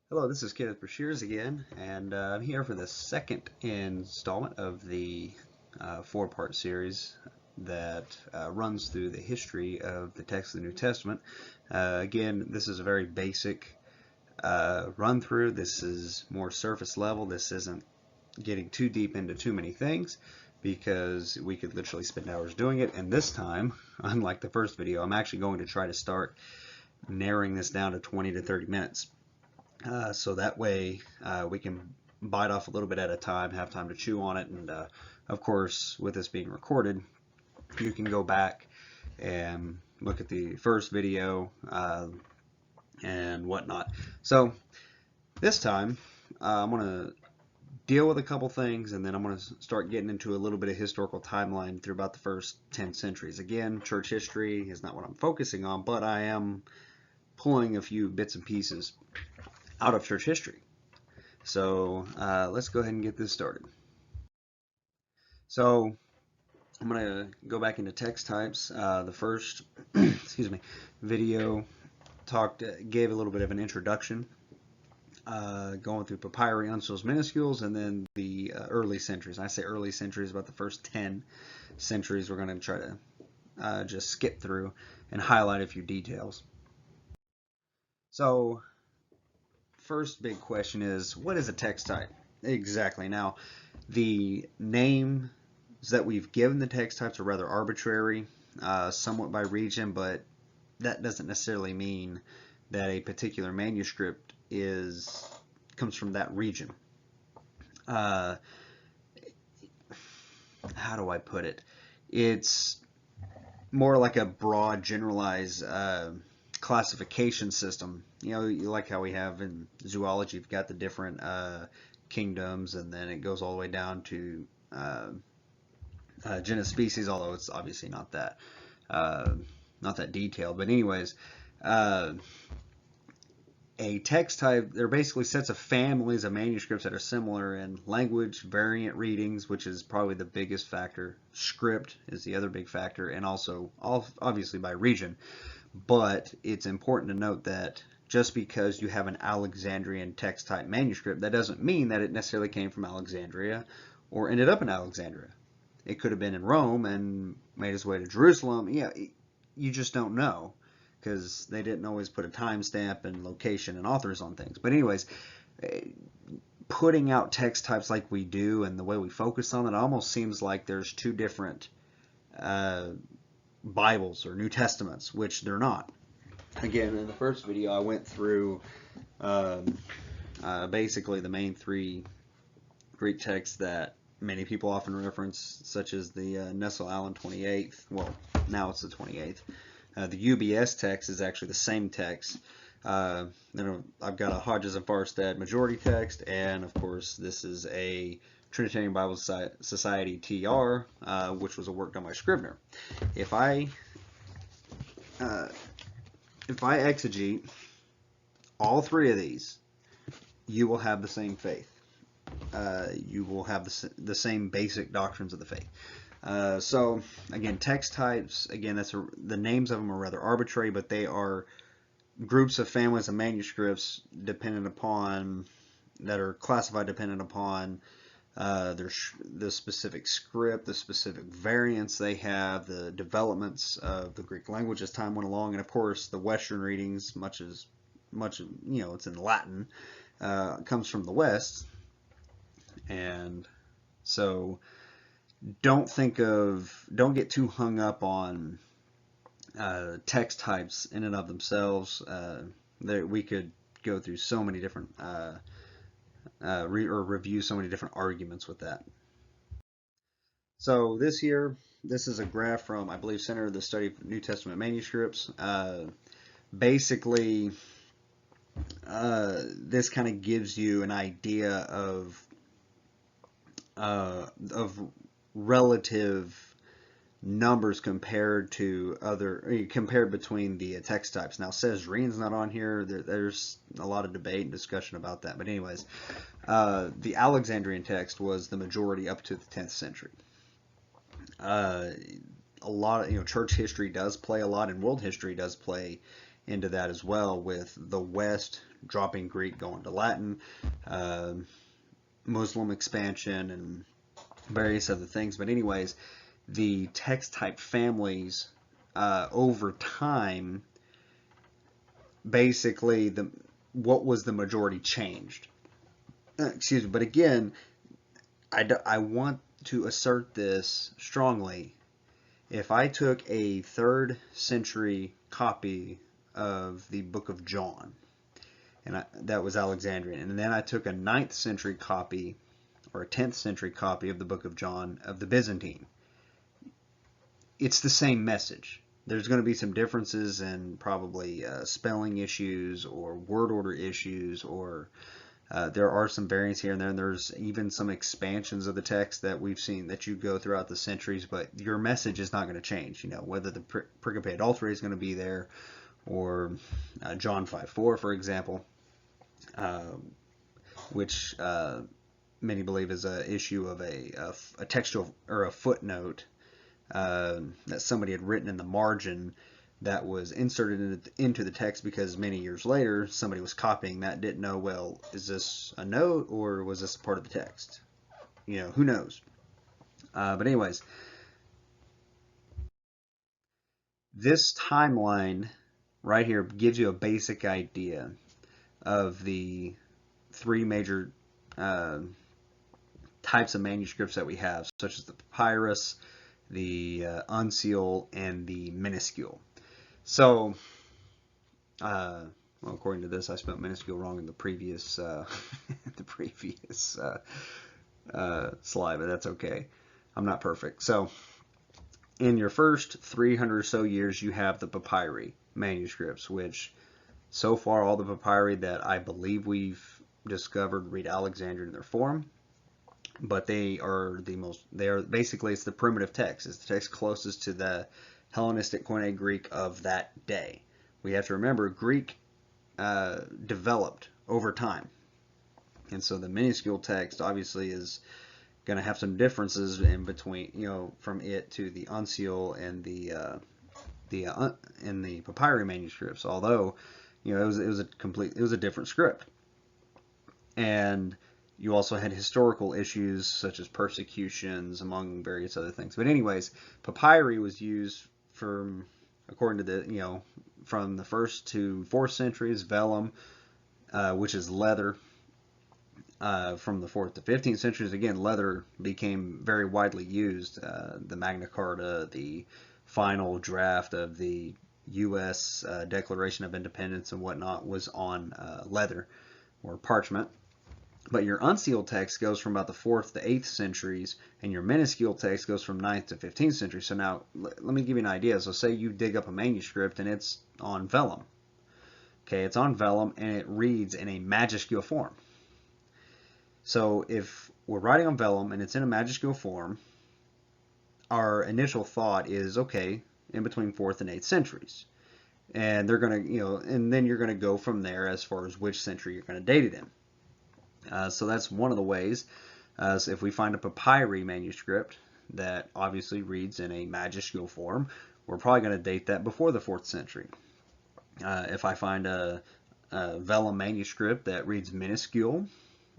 Hello, this is Kenneth Brashears again, and I'm here for the second installment of the four-part series that runs through the history of the text of the New Testament. Again, this is a very basic run through. This is more surface level. This isn't getting too deep into too many things because we could literally spend hours doing it. And this time, unlike the first video, I'm actually going to try to start narrowing this down to 20 to 30 minutes. So that way we can bite off a little bit at a time, have time to chew on it, and of course, with this being recorded, you can go back and look at the first video and whatnot. So this time, I'm going to deal with a couple things, and then I'm going to start getting into a little bit of historical timeline through about the first 10 centuries. Again, church history is not what I'm focusing on, but I am pulling a few bits and pieces out of church history. So let's go ahead and get this started. So I'm going to go back into text types. The first excuse me, video gave a little bit of an introduction, going through papyri, uncials, minuscules, and then the early centuries. I say early centuries, about the first 10 centuries. We're going to try to just skip through and highlight a few details. So first big question is, what is a text type? Exactly. Now, the names that we've given the text types are rather arbitrary, somewhat by region, but that doesn't necessarily mean that a particular manuscript comes from that region. How do I put it? It's more like a broad, generalized classification system. You know, like how we have in zoology, you've got the different kingdoms, and then it goes all the way down to genus, species. Although it's obviously not that detailed. But anyways, a text type, they're basically sets of families of manuscripts that are similar in language, variant readings, which is probably the biggest factor. Script is the other big factor, and also obviously by region. But it's important to note that just because you have an Alexandrian text type manuscript, that doesn't mean that it necessarily came from Alexandria or ended up in Alexandria. It could have been in Rome and made its way to Jerusalem. Yeah, you just don't know, because they didn't always put a timestamp and location and authors on things. But anyways, putting out text types like we do and the way we focus on it almost seems like there's two different Bibles or New Testaments, which they're not. Again, in the first video, I went through basically the main three Greek texts that many people often reference, such as the Nestle-Aland 28th. Well, now it's the 28th. The UBS text is actually the same text. Then I've got a Hodges and Farstad majority text, and of course this is a Trinitarian Bible Society TR, which was a work done by Scribner. If I exegete all three of these, you will have the same faith. You will have the same basic doctrines of the faith. So again, text types, again, the names of them are rather arbitrary, but they are groups of families of manuscripts that are classified dependent upon the specific script, the specific variants they have, the developments of the Greek language as time went along, and of course the Western readings, much it's in Latin, comes from the West, and so don't get too hung up on text types in and of themselves. We could go through so many different review so many different arguments with that. So this is a graph from, I believe, Center of the Study of New Testament Manuscripts. Basically, this kind of gives you an idea of relative numbers compared between the text types. Now, Caesarean's not on here. There's a lot of debate and discussion about that. But anyways, the Alexandrian text was the majority up to the 10th century. A lot of church history does play a lot, and world history does play into that as well, with the West dropping Greek, going to Latin, Muslim expansion, and various other things. But anyways, the text type families over time, basically what was the majority changed. Excuse me, but again, I want to assert this strongly. If I took a 3rd century copy of the Book of John, and that was Alexandrian, and then I took a 9th century copy or a 10th century copy of the Book of John of the Byzantine, it's the same message. There's going to be some differences in probably spelling issues or word order issues, or there are some variants here and there, and there's even some expansions of the text that we've seen that you go throughout the centuries, but your message is not going to change. You know, whether the pericope adultery is going to be there, or John 5:4, for example, which many believe is an issue of a textual or a footnote that somebody had written in the margin that was inserted into the text, because many years later somebody was copying that, didn't know, well, is this a note or was this part of the text? You know, who knows? But anyways, this timeline right here gives you a basic idea of the 3 major types of manuscripts that we have, such as the papyrus, the uncial, and the minuscule. So, well, according to this, I spelled minuscule wrong in the previous slide, but that's okay. I'm not perfect. So, in your first 300 or so years, you have the papyri manuscripts, which so far all the papyri that I believe we've discovered read Alexandrian in their form. But they are basically, it's the primitive text. It's the text closest to the Hellenistic Koine Greek of that day. We have to remember, Greek developed over time. And so the minuscule text obviously is going to have some differences in between, you know, from it to the uncial and the papyri manuscripts. Although, you know, it was a different script. And you also had historical issues such as persecutions, among various other things. But anyways, papyri was used from, according to the, you know, from the 1st to 4th centuries, vellum, which is leather. From the 4th to 15th centuries, again, leather became very widely used. The Magna Carta, the final draft of the U.S. Declaration of Independence and whatnot was on leather or parchment. But your unsealed text goes from about the 4th to 8th centuries, and your minuscule text goes from 9th to 15th century. So now, let me give you an idea. So say you dig up a manuscript and it's on vellum. Okay, it's on vellum and it reads in a majuscule form. So if we're writing on vellum and it's in a majuscule form, our initial thought is, okay, in between 4th and 8th centuries. And they're going to, you know, and then you're going to go from there as far as which century you're going to date it in. So that's one of the ways. So if we find a papyri manuscript that obviously reads in a majuscule form, we're probably going to date that before the 4th century. If I find a vellum manuscript that reads minuscule,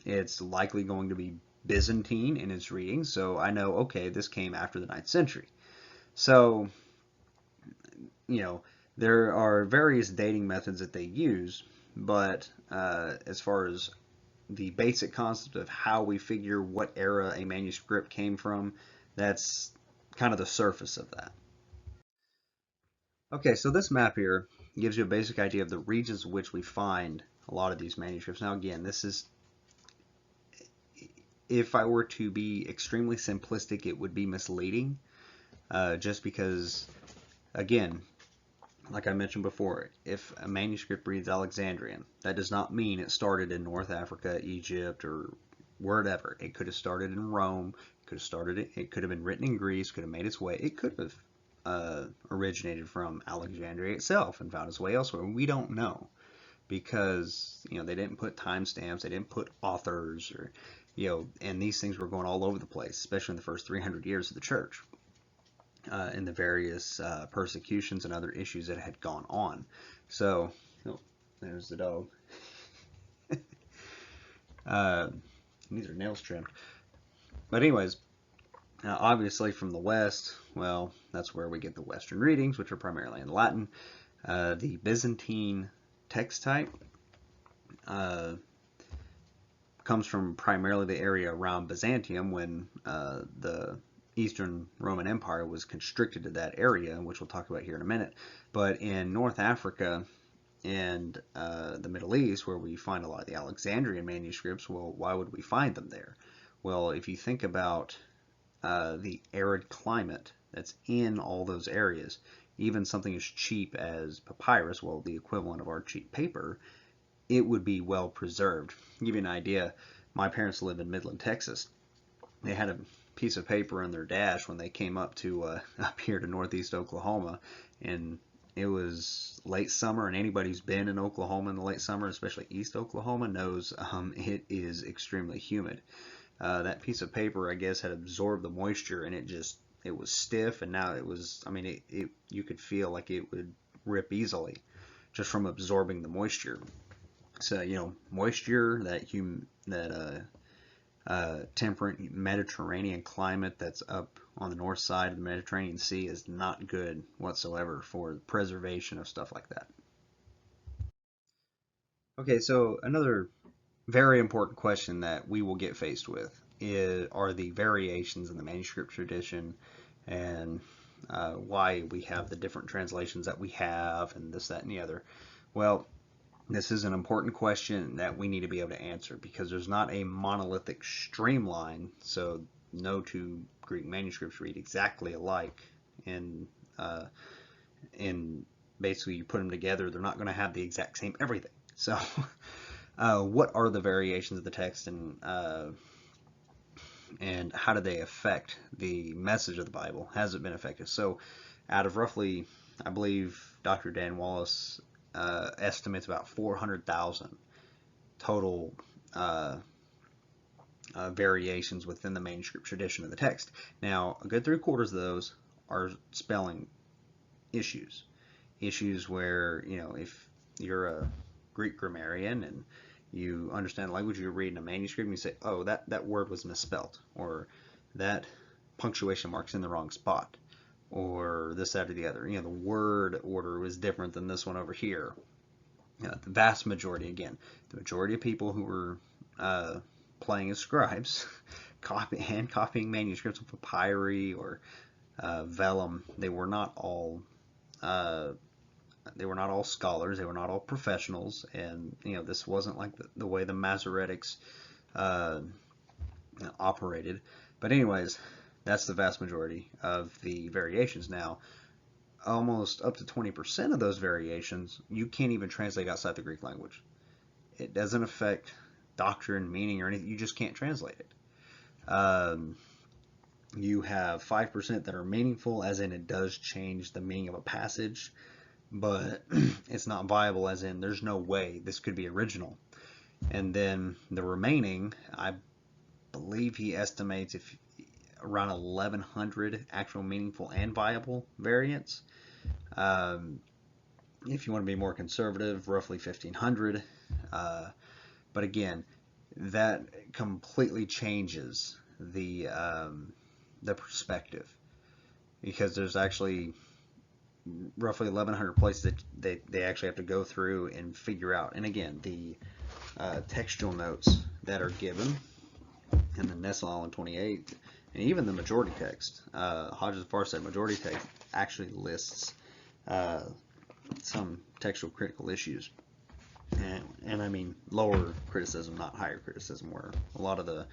it's likely going to be Byzantine in its reading, so I know, okay, this came after the 9th century. So, you know, there are various dating methods that they use, but as far as the basic concept of how we figure what era a manuscript came from, that's kind of the surface of that. Okay, so this map here gives you a basic idea of the regions in which we find a lot of these manuscripts. Now again, this is, if I were to be extremely simplistic, it would be misleading, just because, again, like I mentioned before, if a manuscript reads Alexandrian, that does not mean it started in North Africa, Egypt, or wherever. It could have started in Rome, it could have been written in Greece, could have made its way, it could have originated from Alexandria itself and found its way elsewhere. We don't know, because, you know, they didn't put timestamps, they didn't put authors, or, you know, and these things were going all over the place, especially in the first 300 years of the church. In the various persecutions and other issues that had gone on. So, oh, there's the dog. uh, these are nails trimmed. But anyways, obviously from the West, well, that's where we get the Western readings, which are primarily in Latin. The Byzantine text type comes from primarily the area around Byzantium when the Eastern Roman Empire was constricted to that area, which we'll talk about here in a minute. But in North Africa and the Middle East, where we find a lot of the Alexandrian manuscripts, well, why would we find them there? Well, if you think about the arid climate that's in all those areas, even something as cheap as papyrus, well, the equivalent of our cheap paper, it would be well preserved. To give you an idea, my parents live in Midland, Texas. They had a piece of paper in their dash when they came up to up here to northeast Oklahoma, and it was late summer, and anybody who's been in Oklahoma in the late summer, especially East Oklahoma, knows it is extremely humid. That piece of paper, I guess, had absorbed the moisture, and it was stiff, and now it was, I mean, you could feel like it would rip easily just from absorbing the moisture. So, moisture, temperate Mediterranean climate that's up on the north side of the Mediterranean Sea is not good whatsoever for the preservation of stuff like that. Okay, so another very important question that we will get faced with are the variations in the manuscript tradition, and why we have the different translations that we have, and this, that, and the other. Well, this is an important question that we need to be able to answer, because there's not a monolithic streamline, so no two Greek manuscripts read exactly alike, and basically you put them together, they're not going to have the exact same everything. So what are the variations of the text, and how do they affect the message of the Bible? Has it been effective? So out of roughly, I believe Dr. Dan Wallace estimates about 400,000 total variations within the manuscript tradition of the text. Now, a good 3/4 of those are spelling issues. Issues where, if you're a Greek grammarian and you understand the language, you're reading a manuscript and you say, oh, that word was misspelt, or that punctuation mark's in the wrong spot, or this, that, or the other. The word order was different than this one over here. The vast majority, again, the majority of people who were playing as scribes, hand copying manuscripts of papyri or vellum, they were not all scholars, they were not all professionals, and this wasn't like the way the Masoretics operated. But anyways, that's the vast majority of the variations. Now, almost up to 20% of those variations you can't even translate outside the Greek language. It doesn't affect doctrine, meaning, or anything. You just can't translate it. You have 5% that are meaningful, as in it does change the meaning of a passage, but it's not viable, as in there's no way this could be original. And then the remaining, I believe he estimates around 1,100 actual meaningful and viable variants. If you want to be more conservative, roughly 1,500. But again, that completely changes the perspective, because there's actually roughly 1,100 places that they actually have to go through and figure out. And again, the textual notes that are given in the Nestle 28, and even the majority text, Hodges Farsight majority text, actually lists some textual critical issues. And I mean lower criticism, not higher criticism, where a lot of the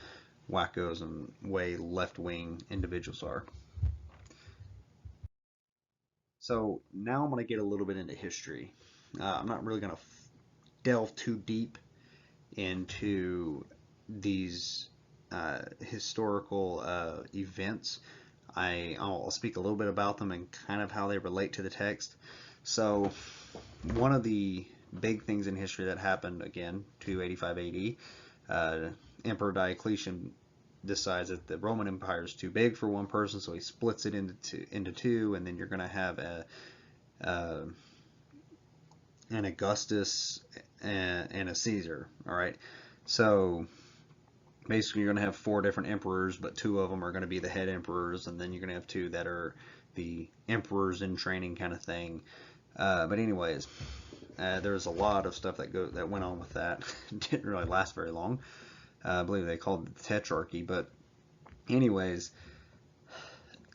wackos and way left-wing individuals are. So now I'm going to get a little bit into history. I'm not really going to delve too deep into these historical events. I'll speak a little bit about them and kind of how they relate to the text. So one of the big things in history that happened, again, 285 AD, Emperor Diocletian decides that the Roman Empire is too big for one person, so he splits it into two, and then you're going to have an Augustus, and a Caesar. All right, so basically you're going to have 4 different emperors, but 2 of them are going to be the head emperors, and then you're going to have 2 that are the emperors in training kind of thing. But anyways, there's a lot of stuff that went on with that. It didn't really last very long. I believe they called it the Tetrarchy. But anyways,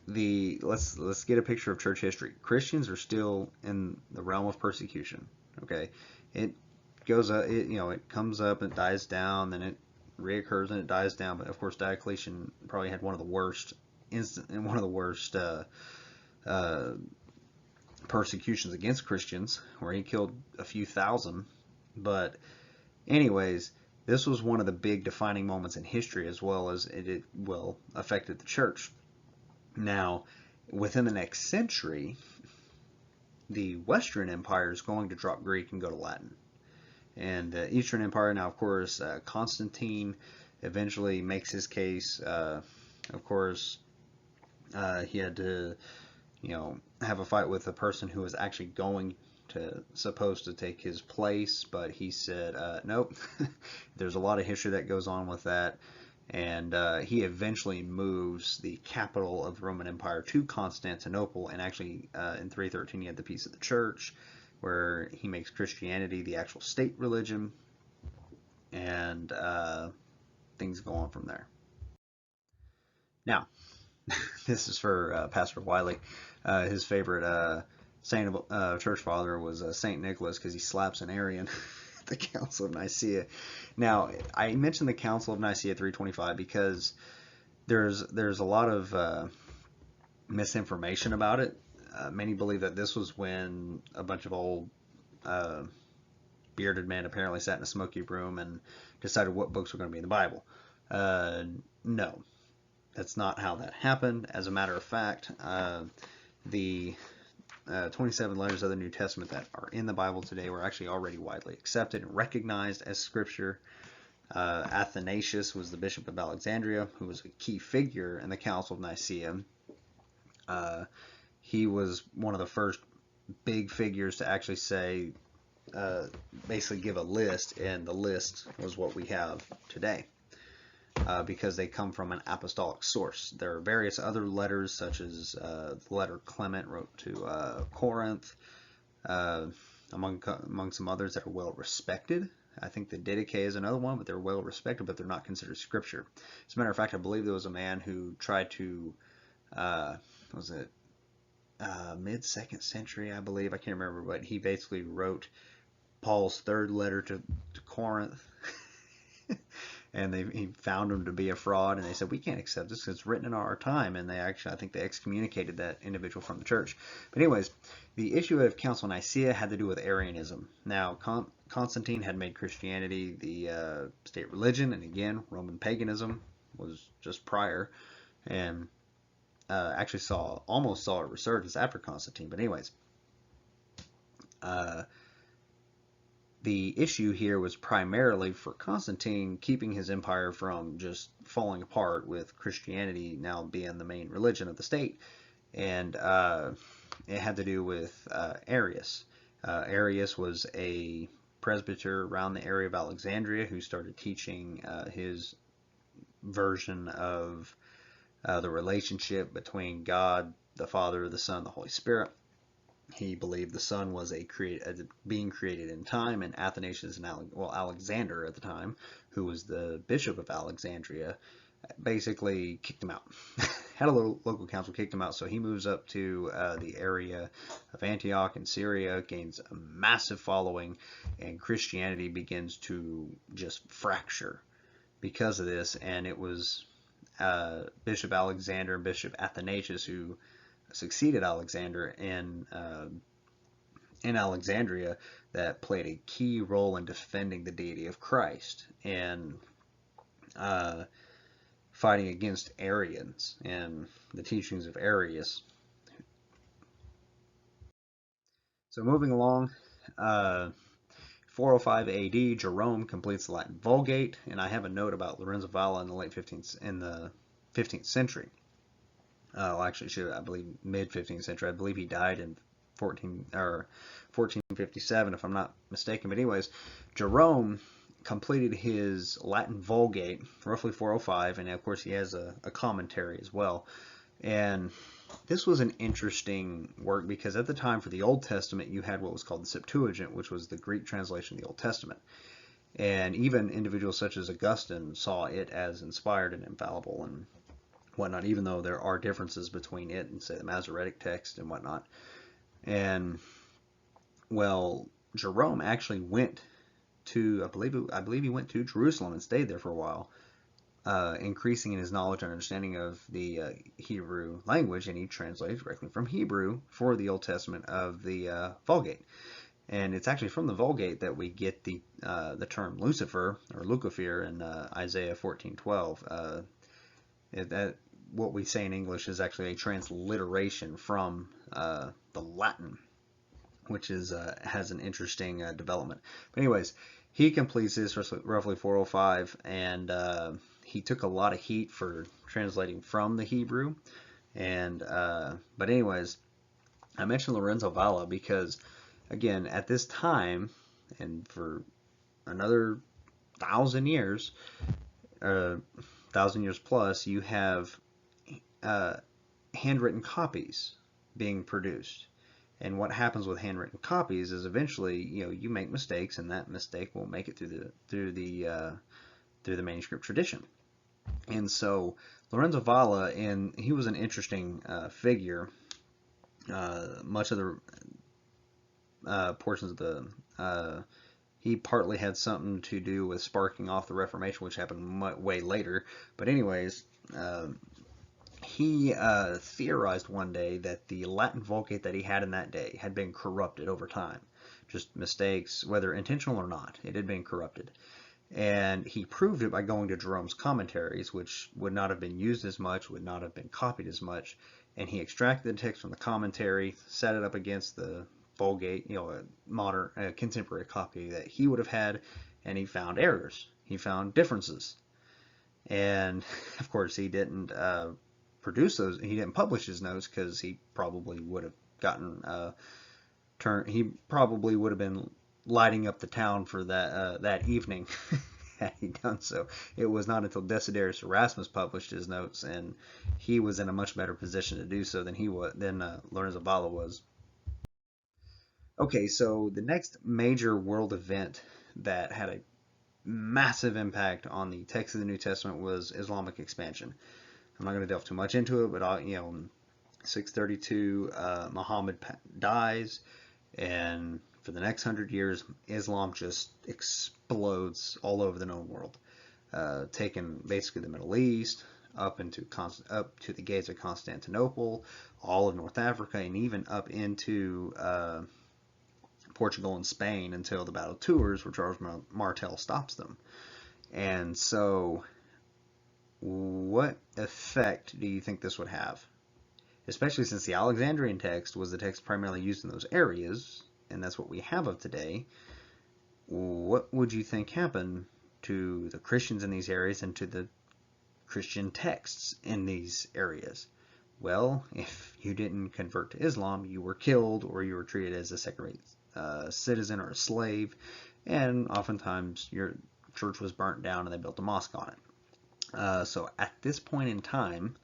let's get a picture of church history. Christians are still in the realm of persecution. Okay, it goes up. It comes up and dies down, then it reoccurs and it dies down. But of course, Diocletian probably had one of the worst persecutions against Christians, where he killed a few thousand. But anyways, this was one of the big defining moments in history, as well as it affected the church. Now, within the next century, the Western Empire is going to drop Greek and go to Latin. And the Eastern Empire, now of course, Constantine eventually makes his case. Of course, he had to, have a fight with the person who was actually supposed to take his place, but he said, nope. There's a lot of history that goes on with that. And he eventually moves the capital of the Roman Empire to Constantinople, and actually in 313 he had the Peace of the Church, where he makes Christianity the actual state religion, and things go on from there. Now, this is for Pastor Wiley. His favorite saint church father was Saint Nicholas, because he slaps an Arian at the Council of Nicaea. Now, I mentioned the Council of Nicaea 325 because there's a lot of misinformation about it. Many believe that this was when a bunch of old bearded men apparently sat in a smoky room and decided what books were going to be in the Bible. No, that's not how that happened. As a matter of fact, the 27 letters of the New Testament that are in the Bible today were actually already widely accepted and recognized as scripture. Athanasius was the Bishop of Alexandria, who was a key figure in the Council of Nicaea. He was one of the first big figures to actually say, basically give a list, and the list was what we have today. Because they come from an apostolic source. There are various other letters, such as the letter Clement wrote to Corinth, among some others that are well respected. I think the Didache is another one, but they're well respected, but they're not considered scripture. As a matter of fact, I believe there was a man who tried to, mid-2nd century, I believe, I can't remember, but he basically wrote Paul's 3rd letter to Corinth. And he found him to be a fraud, and they said, we can't accept this because it's written in our time. And I think they excommunicated that individual from the church. But anyways, the issue of Council of Nicaea had to do with Arianism. Now, Constantine had made Christianity the state religion, and again, Roman paganism was just prior, and actually almost saw a resurgence after Constantine. But anyways, the issue here was primarily for Constantine keeping his empire from just falling apart, with Christianity now being the main religion of the state. And it had to do with Arius. Arius was a presbyter around the area of Alexandria who started teaching his version of the relationship between God, the Father, the Son, the Holy Spirit. He believed the Son was a being created in time, and Athanasius and Alexander at the time, who was the Bishop of Alexandria, basically kicked him out. Had a local council, kicked him out, so he moves up to the area of Antioch in Syria, gains a massive following, and Christianity begins to just fracture because of this. And it was Bishop Alexander and Bishop Athanasius who succeeded Alexander in Alexandria that played a key role in defending the deity of Christ and fighting against Arians and the teachings of Arius. So moving along, 405 AD, Jerome completes the Latin Vulgate, and I have a note about Lorenzo Valla in the 15th century. Actually, I believe mid-15th century. I believe he died in 1457, if I'm not mistaken. But anyways, Jerome completed his Latin Vulgate roughly 405, and of course he has a commentary as well. And this was an interesting work because at the time for the Old Testament you had what was called the Septuagint, which was the Greek translation of the Old Testament. And even individuals such as Augustine saw it as inspired and infallible and whatnot, even though there are differences between it and, say, the Masoretic text and whatnot. And, well, Jerome actually went to, I believe he went to Jerusalem and stayed there for a while, increasing in his knowledge and understanding of the Hebrew language, and he translated directly from Hebrew for the Old Testament of the Vulgate. And it's actually from the Vulgate that we get the term Lucifer or Lucifer in Isaiah 14:12. That what we say in English is actually a transliteration from the Latin, which is has an interesting development. But anyways, he completes this roughly 405, and he took a lot of heat for translating from the Hebrew. And but anyways, I mentioned Lorenzo Valla because, again, at this time, and for another 1,000 years, 1,000 years plus, you have handwritten copies being produced. And what happens with handwritten copies is eventually, you make mistakes, and that mistake will make it through the manuscript tradition. And so Lorenzo Valla, and he was an interesting figure. Much of the portions of the he partly had something to do with sparking off the Reformation, which happened way later. But anyways, he theorized one day that the Latin Vulgate that he had in that day had been corrupted over time. Just mistakes, whether intentional or not, it had been corrupted. And he proved it by going to Jerome's commentaries, which would not have been used as much, would not have been copied as much. And he extracted the text from the commentary, set it up against the Vulgate, a modern, contemporary copy that he would have had, and he found errors. He found differences. And, of course, he didn't produce those. He didn't publish his notes because he probably would have gotten he probably would have been lighting up the town for that evening had he done so. It was not until Desiderius Erasmus published his notes, and he was in a much better position to do so than Lorenzo Valla was. Okay, so the next major world event that had a massive impact on the text of the New Testament was Islamic expansion. I'm not going to delve too much into it, but 632, Muhammad dies, and for the next 100 years, Islam just explodes all over the known world, taking basically the Middle East up to the gates of Constantinople, all of North Africa, and even up into Portugal and Spain until the Battle of Tours, where Charles Martel stops them. And so, what effect do you think this would have? Especially since the Alexandrian text was the text primarily used in those areas, and that's what we have of today. What would you think happened to the Christians in these areas and to the Christian texts in these areas? Well, if you didn't convert to Islam, you were killed, or you were treated as a second-rate citizen or a slave, and oftentimes your church was burnt down and they built a mosque on it. So at this point in time,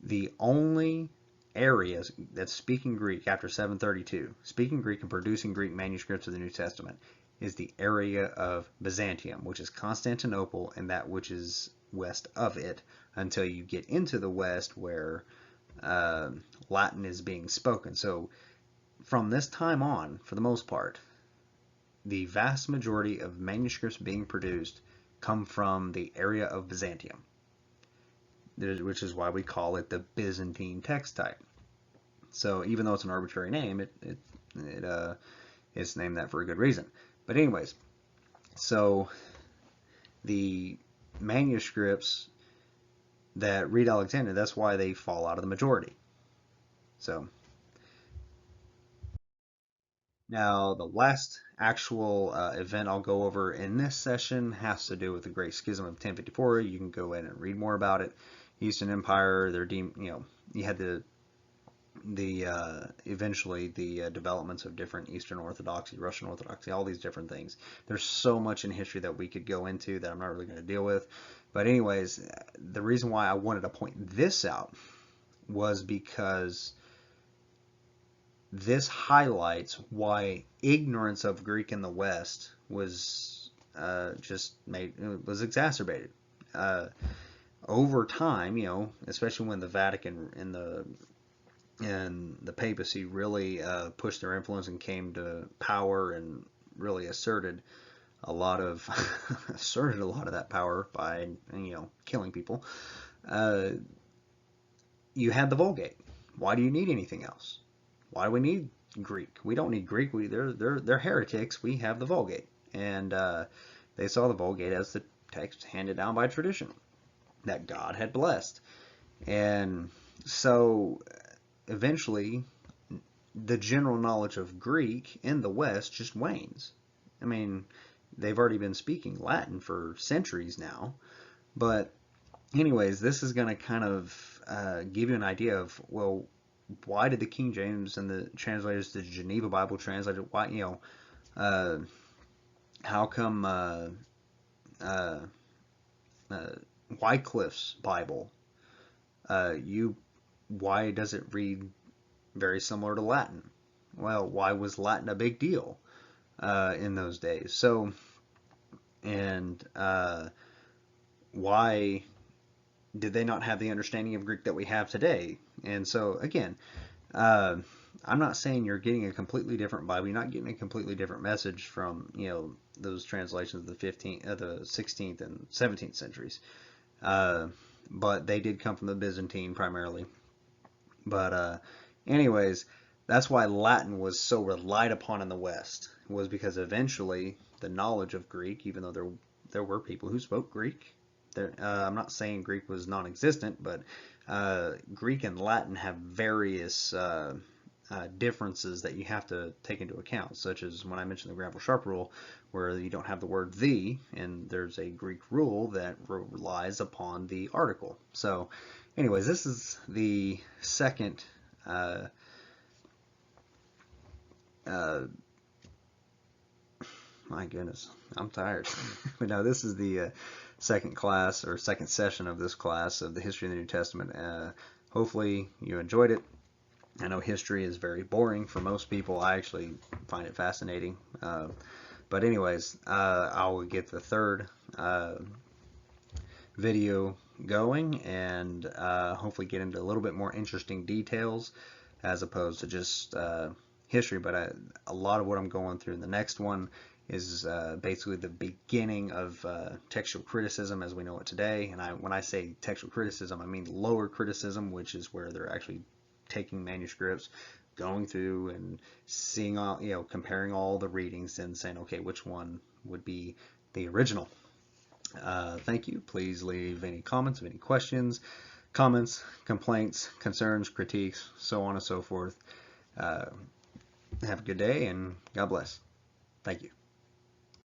the only areas that speaking Greek after 732, speaking Greek and producing Greek manuscripts of the New Testament, is the area of Byzantium, which is Constantinople and that which is west of it, until you get into the west where Latin is being spoken. So from this time on, for the most part, the vast majority of manuscripts being produced come from the area of Byzantium, which is why we call it the Byzantine text type. So even though it's an arbitrary name, it's named that for a good reason. But anyways, so the manuscripts that read Alexander, that's why they fall out of the majority. So now the last actual event I'll go over in this session has to do with the Great Schism of 1054. You can go in and read more about it. Eastern Empire, they're deemed, you had the eventually the developments of different Eastern Orthodoxy, Russian Orthodoxy, all these different things. There's so much in history that we could go into that I'm not really going to deal with. But anyways, the reason why I wanted to point this out was because this highlights why ignorance of Greek in the West was was exacerbated. Over time, especially when the Vatican and the papacy really pushed their influence and came to power and really asserted a lot of that power by killing people. You had the Vulgate. Why do you need anything else? Why do we need Greek? We don't need Greek. They're heretics. We have the Vulgate, and they saw the Vulgate as the text handed down by tradition that God had blessed, and so eventually the general knowledge of Greek in the West just wanes. I mean, they've already been speaking Latin for centuries now, but anyways, this is going to kind of give you an idea of, well, why did the King James and the translators, the Geneva Bible translated, why, how come Wycliffe's Bible, why does it read very similar to Latin? Well, why was Latin a big deal in those days? So, and why did they not have the understanding of Greek that we have today? And so, again, I'm not saying you're getting a completely different Bible. You're not getting a completely different message from those translations of the 16th and 17th centuries. But they did come from the Byzantine primarily. But anyways, that's why Latin was so relied upon in the West, was because eventually the knowledge of Greek, even though there were people who spoke Greek, I'm not saying Greek was non-existent, but Greek and Latin have various differences that you have to take into account, such as when I mentioned the Granville-Sharp rule, where you don't have the word the, and there's a Greek rule that relies upon the article. So anyways, this is the second my goodness, I'm tired. But no, this is the second class or second session of this class of the history of the New Testament. Hopefully you enjoyed it. I know history is very boring for most people. I actually find it fascinating. But anyways, I will get the third video going and hopefully get into a little bit more interesting details as opposed to just history. But a lot of what I'm going through in the next one is basically the beginning of textual criticism as we know it today. And when I say textual criticism, I mean lower criticism, which is where they're actually taking manuscripts, going through and seeing all, comparing all the readings and saying, okay, which one would be the original. Thank you. Please leave any comments, any questions, comments, complaints, concerns, critiques, so on and so forth. Have a good day and God bless. Thank you.